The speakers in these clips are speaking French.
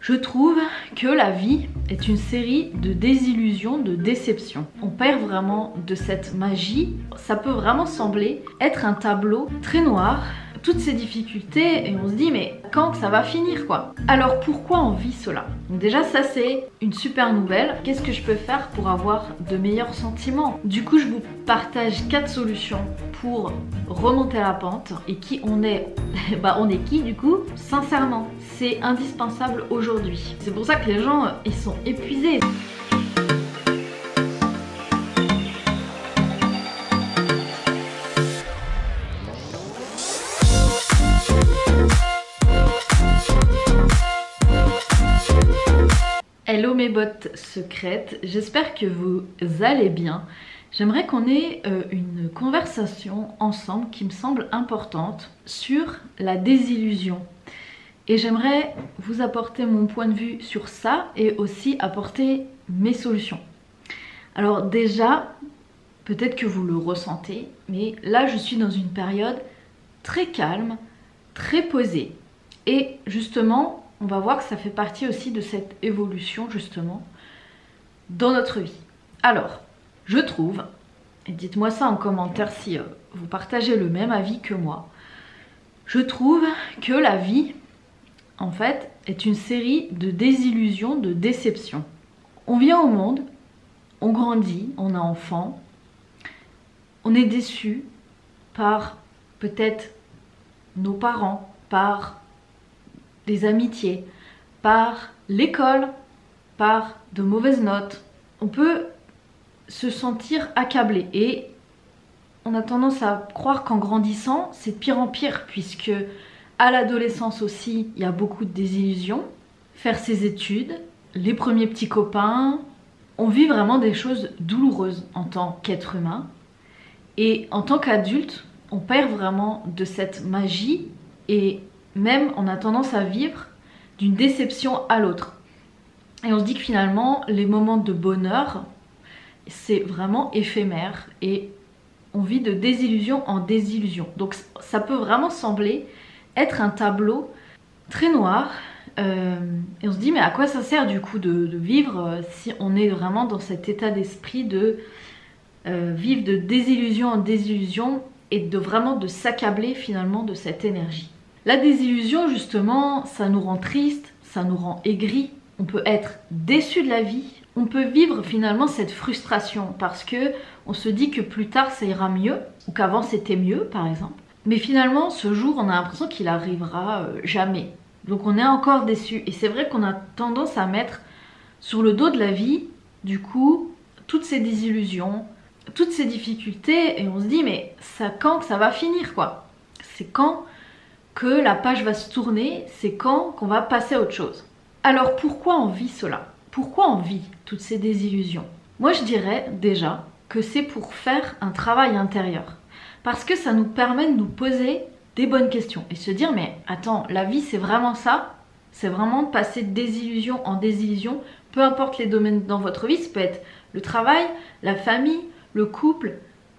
Je trouve que la vie est une série de désillusions, de déceptions. On perd vraiment de cette magie. Ça peut vraiment sembler être un tableau très noir, toutes ces difficultés, et on se dit mais quand ça va finir quoi? Alors pourquoi on vit cela? Donc déjà ça c'est une super nouvelle. Qu'est-ce que je peux faire pour avoir de meilleurs sentiments? Du coup je vous partage 4 solutions pour remonter la pente. Et qui on est? Bah on est qui du coup? Sincèrement, c'est indispensable aujourd'hui. C'est pour ça que les gens ils sont épuisés. Hello mes bottes secrètes, j'espère que vous allez bien. J'aimerais qu'on ait une conversation ensemble qui me semble importante sur la désillusion. Et j'aimerais vous apporter mon point de vue sur ça et aussi apporter mes solutions. Alors déjà, peut-être que vous le ressentez, mais là je suis dans une période très calme, très posée. Et justement, on va voir que ça fait partie aussi de cette évolution justement dans notre vie. Alors, je trouve, et dites-moi ça en commentaire si vous partagez le même avis que moi, je trouve que la vie, en fait, est une série de désillusions, de déceptions. On vient au monde, on grandit, on est enfant, on est déçu par peut-être nos parents, par des amitiés, par l'école, par de mauvaises notes. On peut se sentir accablé et on a tendance à croire qu'en grandissant, c'est de pire en pire puisque à l'adolescence aussi, il y a beaucoup de désillusions. Faire ses études, les premiers petits copains, on vit vraiment des choses douloureuses en tant qu'être humain. Et en tant qu'adulte, on perd vraiment de cette magie et même on a tendance à vivre d'une déception à l'autre. Et on se dit que finalement, les moments de bonheur, c'est vraiment éphémère et on vit de désillusion en désillusion. Donc ça peut vraiment sembler être un tableau très noir. Et on se dit mais à quoi ça sert du coup de vivre si on est vraiment dans cet état d'esprit de vivre de désillusion en désillusion et de vraiment de s'accabler finalement de cette énergie. La désillusion justement, ça nous rend triste, ça nous rend aigris, on peut être déçu de la vie, on peut vivre finalement cette frustration parce que on se dit que plus tard ça ira mieux ou qu'avant c'était mieux par exemple. Mais finalement ce jour on a l'impression qu'il arrivera jamais. Donc on est encore déçu et c'est vrai qu'on a tendance à mettre sur le dos de la vie du coup toutes ces désillusions, toutes ces difficultés et on se dit mais ça quand que ça va finir quoi? C'est quand que la page va se tourner, c'est quand qu'on va passer à autre chose. Alors pourquoi on vit cela? Pourquoi on vit toutes ces désillusions? Moi je dirais déjà que c'est pour faire un travail intérieur. Parce que ça nous permet de nous poser des bonnes questions et se dire mais attends, la vie c'est vraiment ça? C'est vraiment de passer de désillusion en désillusion, peu importe les domaines dans votre vie, ça peut être le travail, la famille, le couple,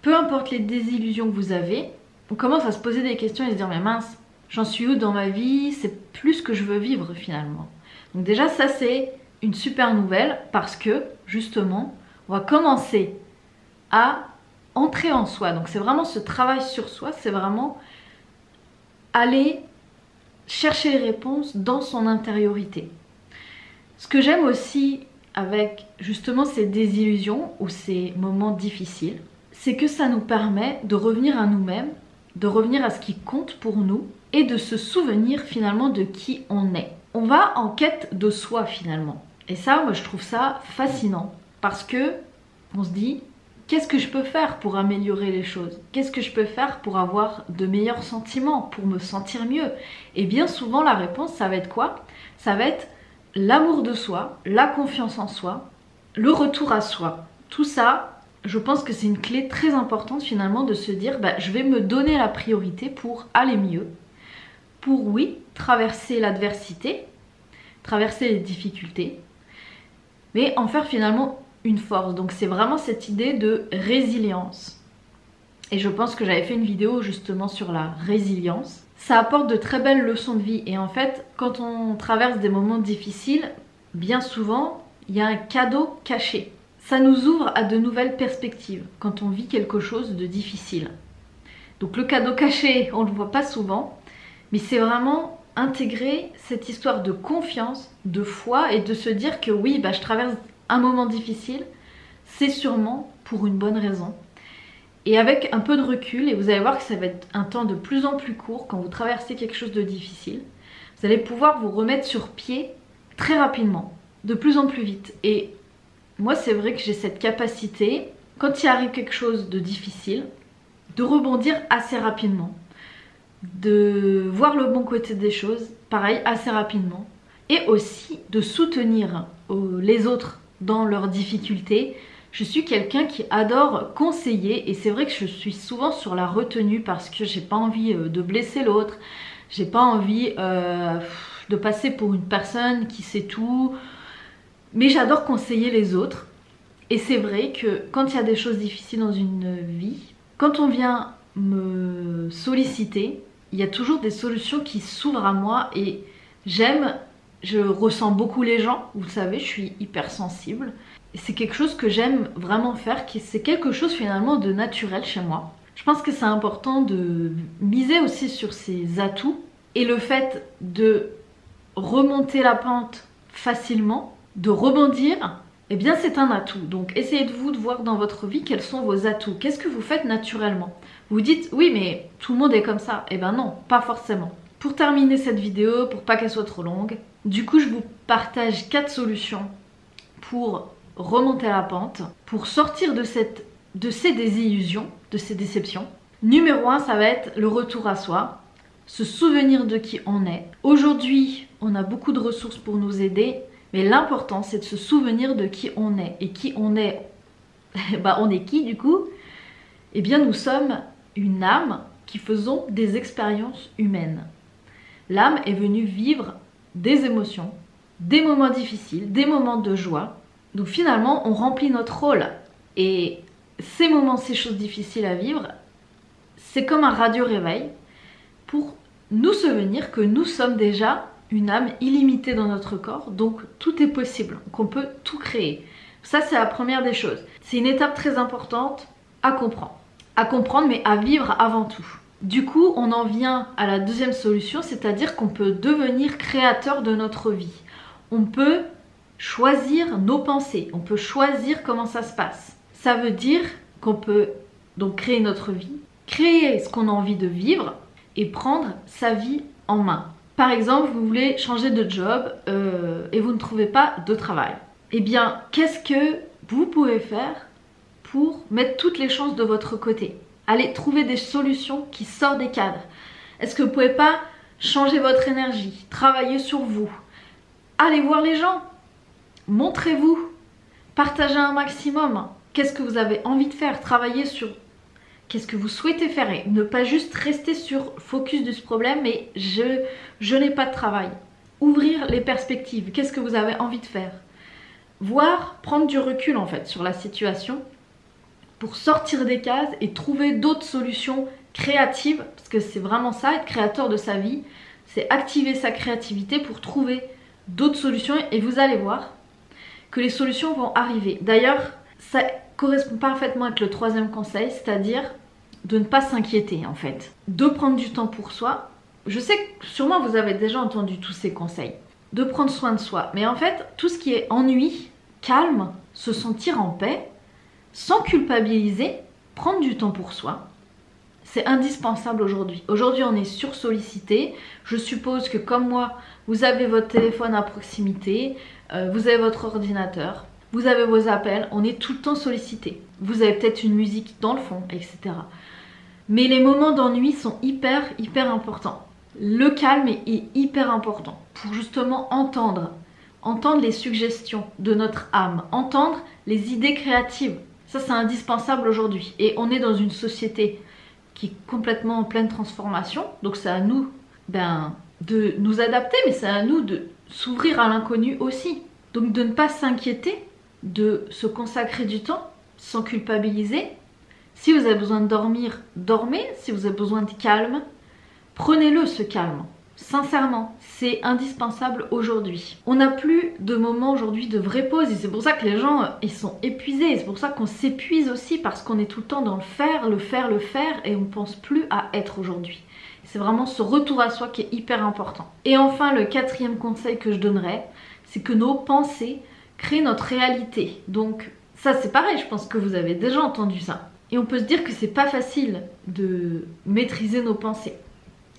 peu importe les désillusions que vous avez, on commence à se poser des questions et se dire mais mince, j'en suis où dans ma vie? C'est plus ce que je veux vivre finalement. Donc déjà ça c'est une super nouvelle parce que justement on va commencer à entrer en soi. Donc c'est vraiment ce travail sur soi, c'est vraiment aller chercher les réponses dans son intériorité. Ce que j'aime aussi avec justement ces désillusions ou ces moments difficiles, c'est que ça nous permet de revenir à nous-mêmes, de revenir à ce qui compte pour nous et de se souvenir finalement de qui on est. On va en quête de soi finalement. Et ça, moi je trouve ça fascinant parce que on se dit qu'est-ce que je peux faire pour améliorer les choses? Qu'est-ce que je peux faire pour avoir de meilleurs sentiments, pour me sentir mieux? Et bien souvent la réponse ça va être quoi? Ça va être l'amour de soi, la confiance en soi, le retour à soi. Tout ça, je pense que c'est une clé très importante finalement de se dire bah, je vais me donner la priorité pour aller mieux. Pour oui, traverser l'adversité, traverser les difficultés, mais en faire finalement une force. Donc c'est vraiment cette idée de résilience. Et je pense que j'avais fait une vidéo justement sur la résilience. ça apporte de très belles leçons de vie. Et en fait, quand on traverse des moments difficiles, bien souvent, il y a un cadeau caché. Ça nous ouvre à de nouvelles perspectives quand on vit quelque chose de difficile. Donc le cadeau caché, on ne le voit pas souvent, mais c'est vraiment intégrer cette histoire de confiance, de foi et de se dire que oui, je traverse un moment difficile, c'est sûrement pour une bonne raison. Et avec un peu de recul, et vous allez voir que ça va être un temps de plus en plus court quand vous traversez quelque chose de difficile, vous allez pouvoir vous remettre sur pied très rapidement, de plus en plus vite. Et moi, c'est vrai que j'ai cette capacité, quand il arrive quelque chose de difficile, de rebondir assez rapidement, de voir le bon côté des choses, pareil, assez rapidement, et aussi de soutenir les autres dans leurs difficultés. Je suis quelqu'un qui adore conseiller et c'est vrai que je suis souvent sur la retenue parce que j'ai pas envie de blesser l'autre, j'ai pas envie de passer pour une personne qui sait tout, mais j'adore conseiller les autres. Et c'est vrai que quand il y a des choses difficiles dans une vie, quand on vient me solliciter, il y a toujours des solutions qui s'ouvrent à moi et je ressens beaucoup les gens, vous le savez, je suis hyper sensible. C'est quelque chose que j'aime vraiment faire, c'est quelque chose finalement de naturel chez moi. Je pense que c'est important de miser aussi sur ses atouts et le fait de remonter la pente facilement, de rebondir, eh bien c'est un atout. Donc essayez de voir dans votre vie quels sont vos atouts. Qu'est-ce que vous faites naturellement? Vous dites oui mais tout le monde est comme ça. Eh ben non, pas forcément. Pour terminer cette vidéo, pour pas qu'elle soit trop longue, du coup je vous partage 4 solutions pour remonter la pente, pour sortir de ces désillusions, de ces déceptions. Numéro 1, ça va être le retour à soi, se souvenir de qui on est. Aujourd'hui, on a beaucoup de ressources pour nous aider, mais l'important c'est de se souvenir de qui on est. Et qui on est, on est qui du coup? Eh bien nous sommes une âme qui faisons des expériences humaines. L'âme est venue vivre des émotions, des moments difficiles, des moments de joie. Donc finalement, on remplit notre rôle. Et ces moments, ces choses difficiles à vivre, c'est comme un radio-réveil pour nous souvenir que nous sommes déjà une âme illimitée dans notre corps. Donc tout est possible, qu'on peut tout créer. Ça, c'est la première des choses. C'est une étape très importante à comprendre. À comprendre, mais à vivre avant tout. Du coup, on en vient à la deuxième solution, c'est-à-dire qu'on peut devenir créateur de notre vie. On peut choisir nos pensées, on peut choisir comment ça se passe. Ça veut dire qu'on peut donc créer notre vie, créer ce qu'on a envie de vivre et prendre sa vie en main. Par exemple, vous voulez changer de job et vous ne trouvez pas de travail. Eh bien, qu'est-ce que vous pouvez faire pour mettre toutes les chances de votre côté? Allez trouver des solutions qui sortent des cadres. Est-ce que vous ne pouvez pas changer votre énergie, travailler sur vous? Allez voir les gens. Montrez-vous, partagez un maximum. Qu'est-ce que vous avez envie de faire? Travaillez sur qu'est-ce que vous souhaitez faire et ne pas juste rester sur focus de ce problème et je n'ai pas de travail. Ouvrir les perspectives, qu'est-ce que vous avez envie de faire? Voir, prendre du recul en fait sur la situation pour sortir des cases et trouver d'autres solutions créatives parce que c'est vraiment ça, être créateur de sa vie, c'est activer sa créativité pour trouver d'autres solutions et vous allez voir que les solutions vont arriver. D'ailleurs, ça correspond parfaitement avec le troisième conseil, c'est-à-dire de ne pas s'inquiéter en fait. De prendre du temps pour soi. Je sais que sûrement vous avez déjà entendu tous ces conseils. De prendre soin de soi. Mais en fait, tout ce qui est ennui, calme, se sentir en paix, sans culpabiliser, prendre du temps pour soi, c'est indispensable aujourd'hui. Aujourd'hui, on est sursollicité. Je suppose que comme moi, vous avez votre téléphone à proximité, vous avez votre ordinateur, vous avez vos appels, on est tout le temps sollicité. Vous avez peut-être une musique dans le fond, etc. Mais les moments d'ennui sont hyper importants. Le calme est hyper important pour justement entendre les suggestions de notre âme, entendre les idées créatives. Ça, c'est indispensable aujourd'hui. Et on est dans une société qui est complètement en pleine transformation. Donc c'est à nous de nous adapter, mais c'est à nous de s'ouvrir à l'inconnu aussi. Donc de ne pas s'inquiéter, de se consacrer du temps sans culpabiliser. Si vous avez besoin de dormir, dormez. Si vous avez besoin de calme, Prenez-le ce calme. Sincèrement, c'est indispensable aujourd'hui. On n'a plus de moments aujourd'hui de vraie pause et c'est pour ça que les gens ils sont épuisés. C'est pour ça qu'on s'épuise aussi parce qu'on est tout le temps dans le faire et on pense plus à être aujourd'hui. C'est vraiment ce retour à soi qui est hyper important. Et enfin, le quatrième conseil que je donnerais, c'est que nos pensées créent notre réalité. Donc ça c'est pareil, je pense que vous avez déjà entendu ça. Et on peut se dire que c'est pas facile de maîtriser nos pensées.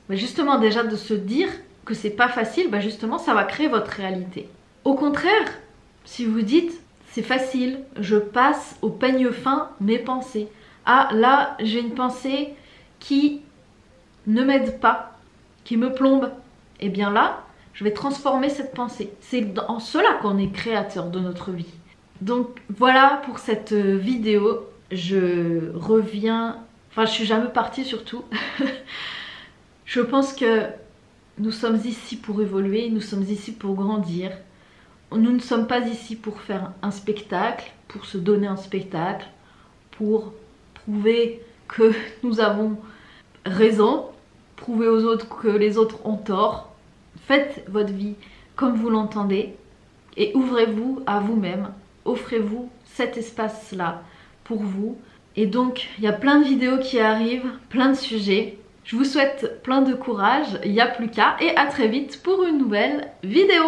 Mais justement déjà de se dire que c'est pas facile, justement ça va créer votre réalité. Au contraire, si vous dites c'est facile, je passe au peigne fin mes pensées. Ah là j'ai une pensée qui ne m'aide pas, qui me plombe. Et bien là, je vais transformer cette pensée. C'est en cela qu'on est créateur de notre vie. Donc voilà pour cette vidéo. Je reviens, enfin je suis jamais partie surtout. Je pense que nous sommes ici pour évoluer, nous sommes ici pour grandir. Nous ne sommes pas ici pour faire un spectacle, pour se donner un spectacle, pour prouver que nous avons raison, prouver aux autres que les autres ont tort. Faites votre vie comme vous l'entendez et ouvrez-vous à vous-même. Offrez-vous cet espace-là pour vous. Et donc, il y a plein de vidéos qui arrivent, plein de sujets. Je vous souhaite plein de courage, il n'y a plus qu'à et à très vite pour une nouvelle vidéo.